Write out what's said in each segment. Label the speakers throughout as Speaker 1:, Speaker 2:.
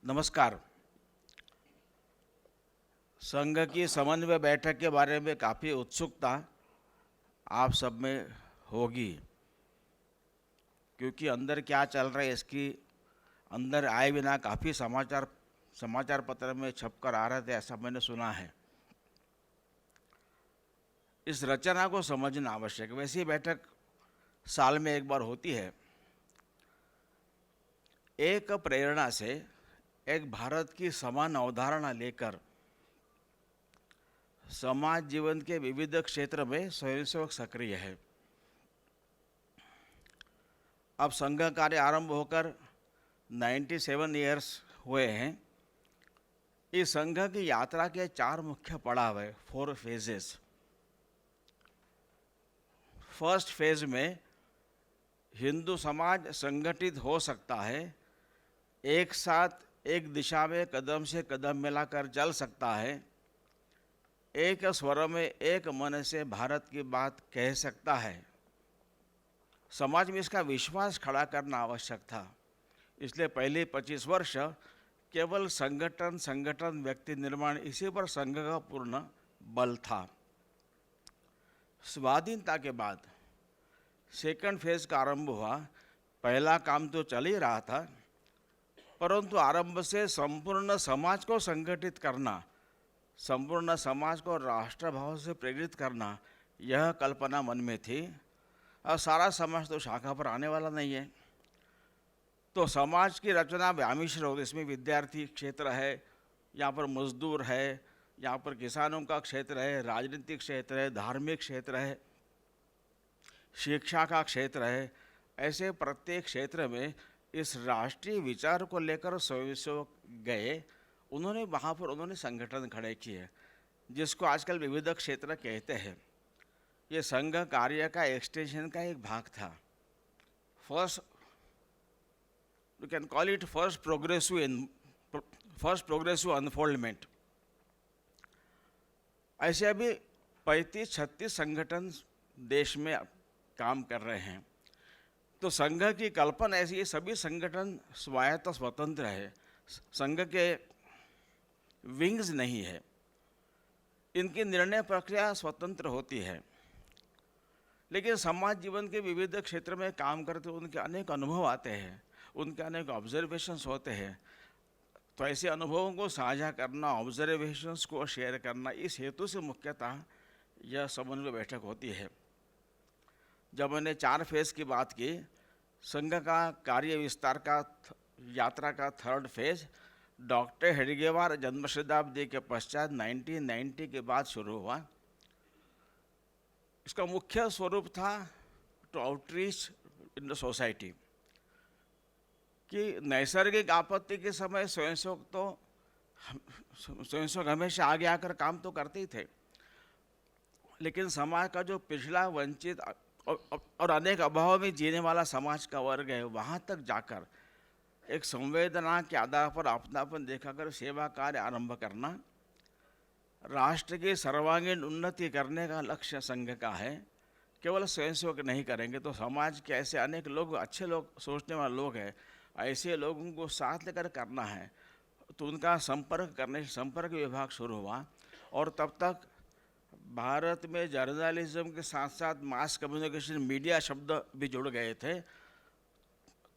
Speaker 1: नमस्कार। संघ की समन्वय बैठक के बारे में काफ़ी उत्सुकता आप सब में होगी, क्योंकि अंदर क्या चल रहा है इसकी अंदर आए बिना काफ़ी समाचार पत्र में छपकर आ रहे थे, ऐसा मैंने सुना है। इस रचना को समझना आवश्यक है। वैसी बैठक साल में एक बार होती है। एक प्रेरणा से एक भारत की समान अवधारणा लेकर समाज जीवन के विविध क्षेत्र में स्वयंसेवक सक्रिय है। अब संघ कार्य आरंभ होकर 97 ईयर्स हुए हैं। इस संघ की यात्रा के 4 मुख्य पड़ाव है, 4 फेजेस। फर्स्ट फेज में हिंदू समाज संगठित हो सकता है, एक साथ एक दिशा में कदम से कदम मिलाकर चल सकता है, एक स्वर में एक मन से भारत की बात कह सकता है। समाज में इसका विश्वास खड़ा करना आवश्यक था। इसलिए पहले 25 वर्ष केवल संगठन व्यक्ति निर्माण, इसी पर संघ का पूर्ण बल था। स्वाधीनता के बाद सेकंड फेज का आरंभ हुआ। पहला काम तो चल ही रहा था, परंतु आरंभ से संपूर्ण समाज को संगठित करना, संपूर्ण समाज को राष्ट्रभाव से प्रेरित करना, यह कल्पना मन में थी। और सारा समाज तो शाखा पर आने वाला नहीं है, तो समाज की रचना व्यामिश्र होगी। इसमें विद्यार्थी क्षेत्र है, यहाँ पर मजदूर है, यहाँ पर किसानों का क्षेत्र है, राजनीतिक क्षेत्र है, धार्मिक क्षेत्र है, शिक्षा का क्षेत्र है। ऐसे प्रत्येक क्षेत्र में इस राष्ट्रीय विचार को लेकर स्वयंसेवक गए। उन्होंने संगठन खड़े किए, जिसको आजकल विविध क्षेत्र कहते हैं। ये संघ कार्य का एक्सटेंशन का एक भाग था। First, you can call it first progressive unfoldment. ऐसे अभी 35-36 संगठन देश में काम कर रहे हैं। तो संघ की कल्पना ऐसी है, सभी संगठन स्वायत्त स्वतंत्र है, संघ के विंग्स नहीं है, इनकी निर्णय प्रक्रिया स्वतंत्र होती है। लेकिन समाज जीवन के विविध क्षेत्र में काम करते उनके अनेक अनुभव आते हैं, उनके अनेक ऑब्जर्वेशंस होते हैं। तो ऐसे अनुभवों को साझा करना, ऑब्जर्वेशंस को शेयर करना, इस हेतु से मुख्यतः यह समन्वय बैठक होती है। जब मैंने 4 फेज की बात की, संघ का कार्य विस्तार का यात्रा का 3rd फेज डॉक्टर हेडगेवार जन्म शताब्दी के पश्चात 1990 के बाद शुरू हुआ। इसका मुख्य स्वरूप था to outreach in the society, कि नैसर्गिक आपत्ति के समय स्वयंसेवक हमेशा आगे आकर काम तो करते ही थे, लेकिन समाज का जो पिछड़ा, वंचित और अनेक अभाव में जीने वाला समाज का वर्ग है, वहाँ तक जाकर एक संवेदना के आधार पर अपनापन दिखाकर सेवा कार्य आरंभ करना, राष्ट्र की सर्वांगीण उन्नति करने का लक्ष्य संघ का है। केवल स्वयंसेवक नहीं करेंगे तो समाज के ऐसे अनेक लोग, अच्छे लोग, सोचने वाले लोग हैं, ऐसे लोगों को साथ लेकर करना है। तो उनका संपर्क विभाग शुरू हुआ। और तब तक भारत में जर्नलिज्म के साथ साथ मास कम्युनिकेशन, मीडिया शब्द भी जुड़ गए थे।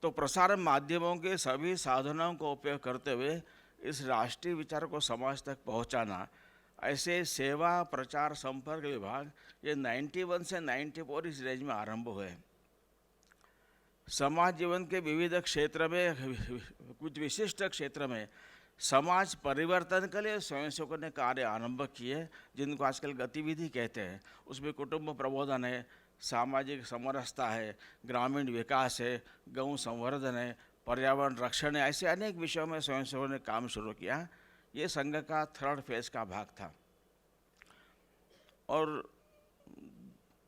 Speaker 1: तो प्रसारण माध्यमों के सभी साधनों का उपयोग करते हुए इस राष्ट्रीय विचार को समाज तक पहुंचाना, ऐसे सेवा प्रचार संपर्क विभाग ये 91 से 94 इस रेंज में आरंभ हुए। समाज जीवन के विविध क्षेत्र में, कुछ विशिष्ट क्षेत्र में समाज परिवर्तन के लिए स्वयंसेवकों ने कार्य आरंभ किए, जिनको आजकल गतिविधि कहते हैं। उसमें कुटुंब प्रबोधन है, सामाजिक समरसता है, ग्रामीण विकास है, गौ संवर्धन है, पर्यावरण रक्षण है। ऐसे अनेक विषयों में स्वयंसेवकों ने काम शुरू किया। ये संघ का 3rd फेज का भाग था। और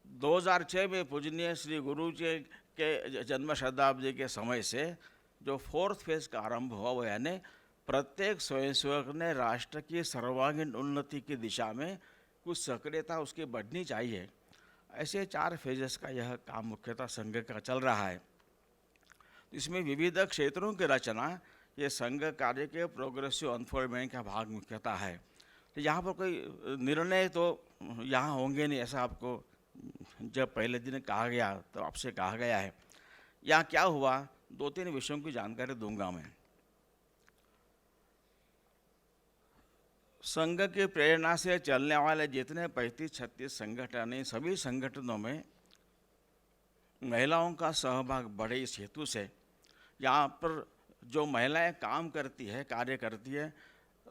Speaker 1: 2006 में पूजनीय श्री गुरु जी के जन्म शताब्दी के समय से जो 4th फेज का आरंभ हुआ, वो यानी प्रत्येक स्वयंसेवक ने राष्ट्र की सर्वांगीण उन्नति की दिशा में कुछ सक्रियता उसकी बढ़नी चाहिए। ऐसे 4 फेजेस का यह काम मुख्यतः संघ का चल रहा है। इसमें विविध क्षेत्रों की रचना, ये संघ कार्य के प्रोग्रेसिव अनफोल्डमेंट का भाग मुख्यतः है। तो यहाँ पर कोई निर्णय तो यहाँ होंगे नहीं, ऐसा आपको जब पहले दिन कहा गया तो आपसे कहा गया है। यहाँ क्या हुआ, 2-3 विषयों की जानकारी दूंगा मैं। संघ की प्रेरणा से चलने वाले जितने 35-36 संगठन हैं, सभी संगठनों में महिलाओं का सहभाग बढ़े। इस हेतु से यहाँ पर जो महिलाएं काम करती है, कार्य करती है,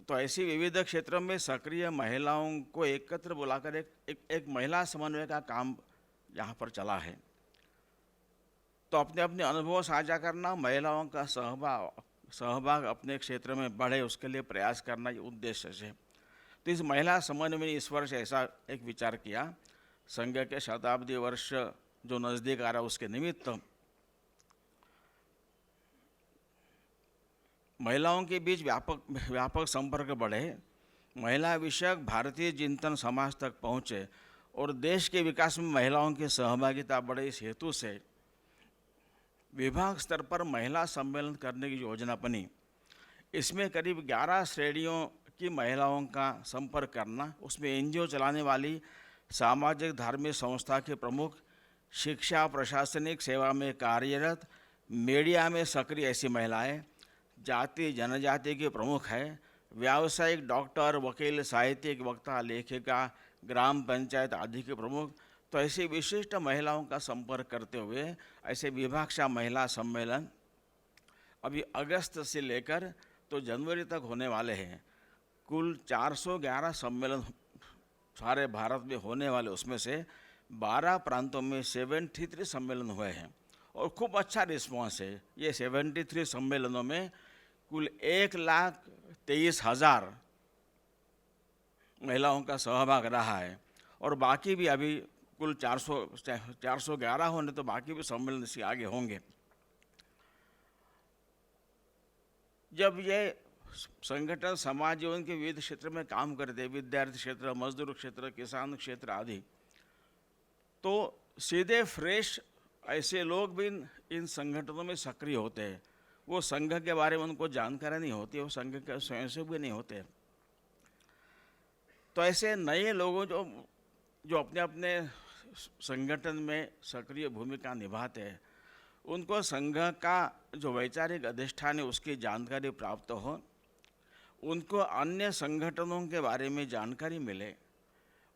Speaker 1: तो ऐसी विविध क्षेत्रों में सक्रिय महिलाओं को एकत्र बुलाकर एक महिला समन्वय का काम यहाँ पर चला है। तो अपने अपने अनुभव साझा करना, महिलाओं का सहभाग अपने क्षेत्र में बढ़े, उसके लिए प्रयास करना, ये उद्देश्य से। तो इस महिला समन्वय में इस वर्ष ऐसा एक विचार किया, संघ के शताब्दी वर्ष जो नज़दीक आ रहा है उसके निमित्त महिलाओं के बीच व्यापक संपर्क बढ़े, महिला विषयक भारतीय चिंतन समाज तक पहुँचे और देश के विकास में महिलाओं की सहभागिता बढ़े। इस हेतु से विभाग स्तर पर महिला सम्मेलन करने की योजना बनी। इसमें करीब 11 श्रेणियों की महिलाओं का संपर्क करना, उसमें एनजीओ चलाने वाली सामाजिक धार्मिक संस्था के प्रमुख, शिक्षा प्रशासनिक सेवा में कार्यरत, मीडिया में सक्रिय ऐसी महिलाएं, जाति जनजाति के प्रमुख है, व्यावसायिक डॉक्टर, वकील, साहित्यिक, वक्ता, लेखिका, ग्राम पंचायत आदि के प्रमुख। तो ऐसी विशिष्ट महिलाओं का संपर्क करते हुए ऐसे विभागशा महिला सम्मेलन अभी अगस्त से लेकर तो जनवरी तक होने वाले हैं। कुल 411 सम्मेलन सारे भारत में होने वाले, उसमें से 12 प्रांतों में 73 सम्मेलन हुए हैं और खूब अच्छा रिस्पॉन्स है। ये 73 सम्मेलनों में कुल 1,23,000 महिलाओं का सहभाग रहा है और बाकी भी अभी कुल 411 होने, तो बाकी भी सम्मेलन इसके आगे होंगे। जब ये संगठन समाज जीवन के विविध क्षेत्र में काम करते, विद्यार्थी क्षेत्र, मजदूर क्षेत्र, किसान क्षेत्र आदि, तो सीधे फ्रेश ऐसे लोग भी इन संगठनों में सक्रिय होते हैं। वो संघ के बारे में उनको जानकारी नहीं होती, वो संघ के स्वयंसेवक भी नहीं होते। तो ऐसे नए लोगों जो अपने अपने संगठन में सक्रिय भूमिका निभाते हैं, उनको संघ का जो वैचारिक अधिष्ठान है उसकी जानकारी प्राप्त हो, उनको अन्य संगठनों के बारे में जानकारी मिले।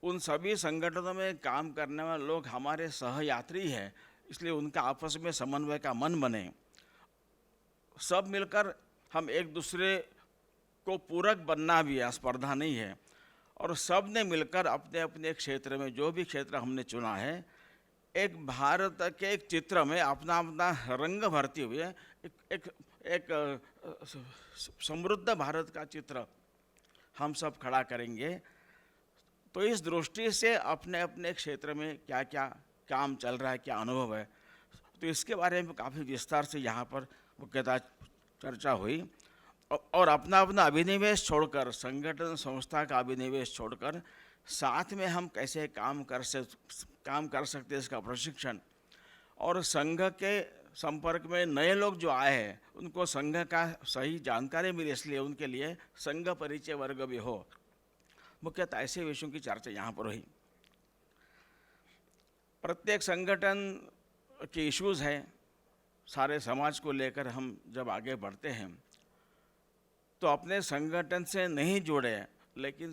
Speaker 1: उन सभी संगठनों में काम करने वाले लोग हमारे सहयात्री हैं, इसलिए उनका आपस में समन्वय का मन बने। सब मिलकर हम एक दूसरे को पूरक बनना भी है, स्पर्धा नहीं है। और सब ने मिलकर अपने अपने क्षेत्र में, जो भी क्षेत्र हमने चुना है, एक भारत के एक चित्र में अपना अपना रंग भरते हुए एक समृद्ध भारत का चित्र हम सब खड़ा करेंगे। तो इस दृष्टि से अपने अपने क्षेत्र में क्या क्या काम चल रहा है, क्या अनुभव है, तो इसके बारे में काफ़ी विस्तार से यहाँ पर मुख्यतः चर्चा हुई। और अपना अपना अभिनिवेश छोड़कर, संगठन संस्था का अभिनिवेश छोड़कर साथ में हम कैसे काम कर सकते हैं, इसका प्रशिक्षण। और संघ के संपर्क में नए लोग जो आए हैं उनको संघ का सही जानकारी मिले, इसलिए उनके लिए संघ परिचय वर्ग भी हो। मुख्यतः ऐसे विषयों की चर्चा यहाँ पर हुई। प्रत्येक संगठन के इश्यूज़ हैं, सारे समाज को लेकर हम जब आगे बढ़ते हैं तो अपने संगठन से नहीं जुड़े, लेकिन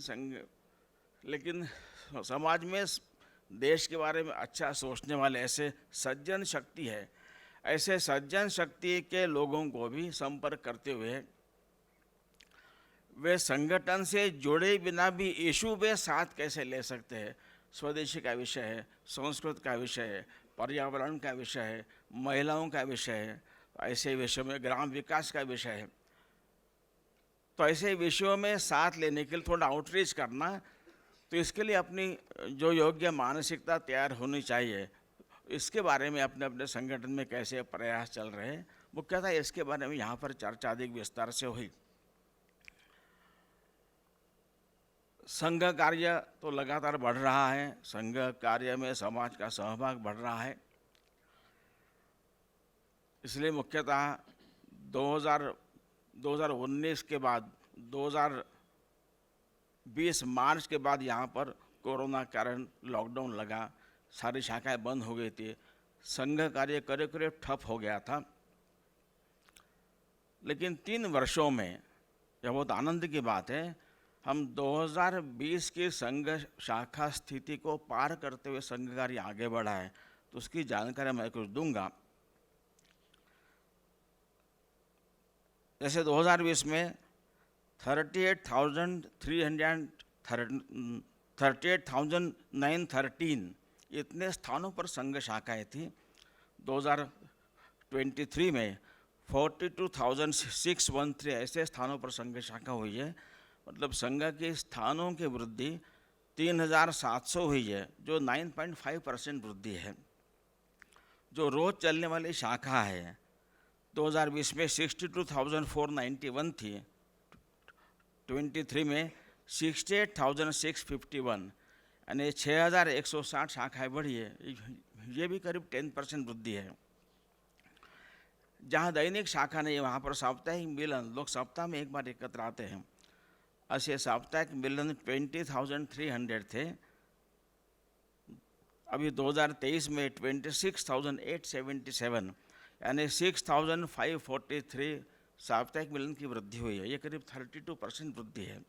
Speaker 1: समाज में देश के बारे में अच्छा सोचने वाले ऐसे सज्जन शक्ति है, ऐसे सज्जन शक्ति के लोगों को भी संपर्क करते हुए वे संगठन से जुड़े बिना भी इशू वे साथ कैसे ले सकते हैं। स्वदेशी का विषय है, संस्कृत का विषय है, पर्यावरण का विषय है, महिलाओं का विषय है, ऐसे विषयों में ग्राम विकास का विषय है। तो ऐसे विषयों में साथ लेने के लिए थोड़ा आउटरीच करना, तो इसके लिए अपनी जो योग्य मानसिकता तैयार होनी चाहिए, इसके बारे में अपने अपने संगठन में कैसे प्रयास चल रहे हैं, मुख्यतः इसके बारे में यहाँ पर चर्चा अधिक विस्तार से हुई। संघ कार्य तो लगातार बढ़ रहा है, संघ कार्य में समाज का सहभाग बढ़ रहा है, इसलिए मुख्यतः 2019 के बाद 2020 मार्च के बाद यहाँ पर कोरोना के कारण लॉकडाउन लगा, सारी शाखाएं बंद हो गई थी, संघ कार्य करीब करीब ठप हो गया था। लेकिन 3 वर्षों में, यह बहुत आनंद की बात है, हम 2020 की संघ शाखा स्थिति को पार करते हुए संघ कार्य आगे बढ़ा है। तो उसकी जानकारी मैं कुछ दूंगा। जैसे 2020 में 38,913 इतने स्थानों पर संघ शाखाएं थी। 2023 में 42,613 ऐसे स्थानों पर संघ शाखा हुई है। मतलब संघ के स्थानों की वृद्धि 3,700 हुई है, जो 9.5% वृद्धि है। जो रोज चलने वाली शाखा है 2020 में 62,491 थी, 23 में 68,651, यानी 6,160 शाखाएं बढ़ी है। ये भी करीब 10% वृद्धि है। जहाँ दैनिक शाखा नहीं, वहाँ पर साप्ताहिक मिलन, लोग सप्ताह में एक बार एकत्र आते हैं। ऐसे साप्ताहिक मिलन 20,300 थे। अभी 2023 में 26,877, यानी 6,543 साप्ताहिक मिलन की वृद्धि हुई है। ये करीब 32% वृद्धि है।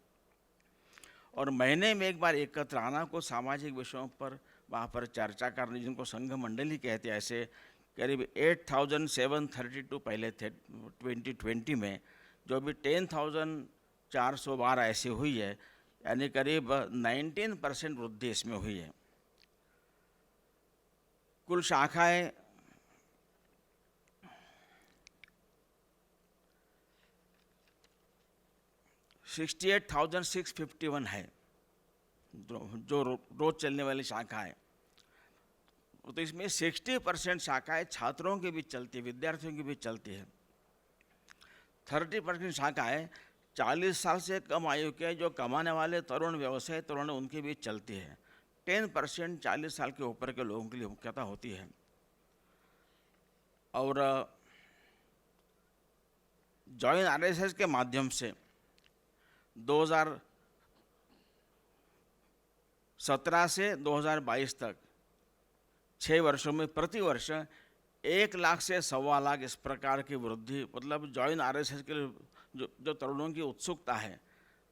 Speaker 1: और महीने में एक बार एकत्र आना को सामाजिक विषयों पर वहाँ पर चर्चा करनी, जिनको संघ मंडली कहते हैं, ऐसे करीब 8,732 पहले थे 2020 में, जो भी 10,412 ऐसी हुई है, यानी करीब 19% वृद्धि इसमें हुई है। कुल शाखाएं 68,651 है, जो रोज चलने वाली शाखा है। तो इसमें 60% शाखाएं छात्रों के बीच चलती है, विद्यार्थियों के बीच चलती है। 30% शाखाएं 40 साल से कम आयु के जो कमाने वाले तरुण व्यवसाय तरुण उनके बीच चलती है। 10% 40 साल के ऊपर के लोगों के लिए मुख्यतः होती है। और जॉइन आरएसएस के माध्यम से 2017 से 2022 तक 6 वर्षों में प्रति वर्ष 1 लाख से 1.25 लाख इस प्रकार की वृद्धि। मतलब जॉइन आरएसएस के लिए जो तरुणों की उत्सुकता है,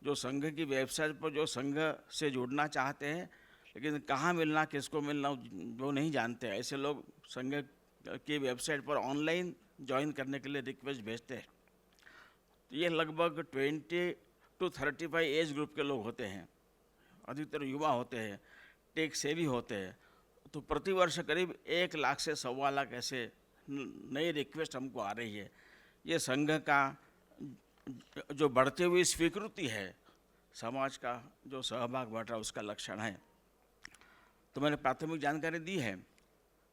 Speaker 1: जो संघ की वेबसाइट पर जो संघ से जुड़ना चाहते हैं लेकिन कहाँ मिलना, किसको मिलना वो नहीं जानते, ऐसे लोग संघ की वेबसाइट पर ऑनलाइन ज्वाइन करने के लिए रिक्वेस्ट भेजते हैं। ये लगभग 20 to 35 एज ग्रुप के लोग होते हैं, अधिकतर युवा होते हैं, टेक सेवी होते हैं। तो प्रति वर्ष करीब 1 लाख से 1.25 लाख ऐसे नई रिक्वेस्ट हमको आ रही है। ये संघ का जो बढ़ती हुई स्वीकृति है, समाज का जो सहभाग बढ़ रहा है, उसका लक्षण है। तो मैंने प्राथमिक जानकारी दी है।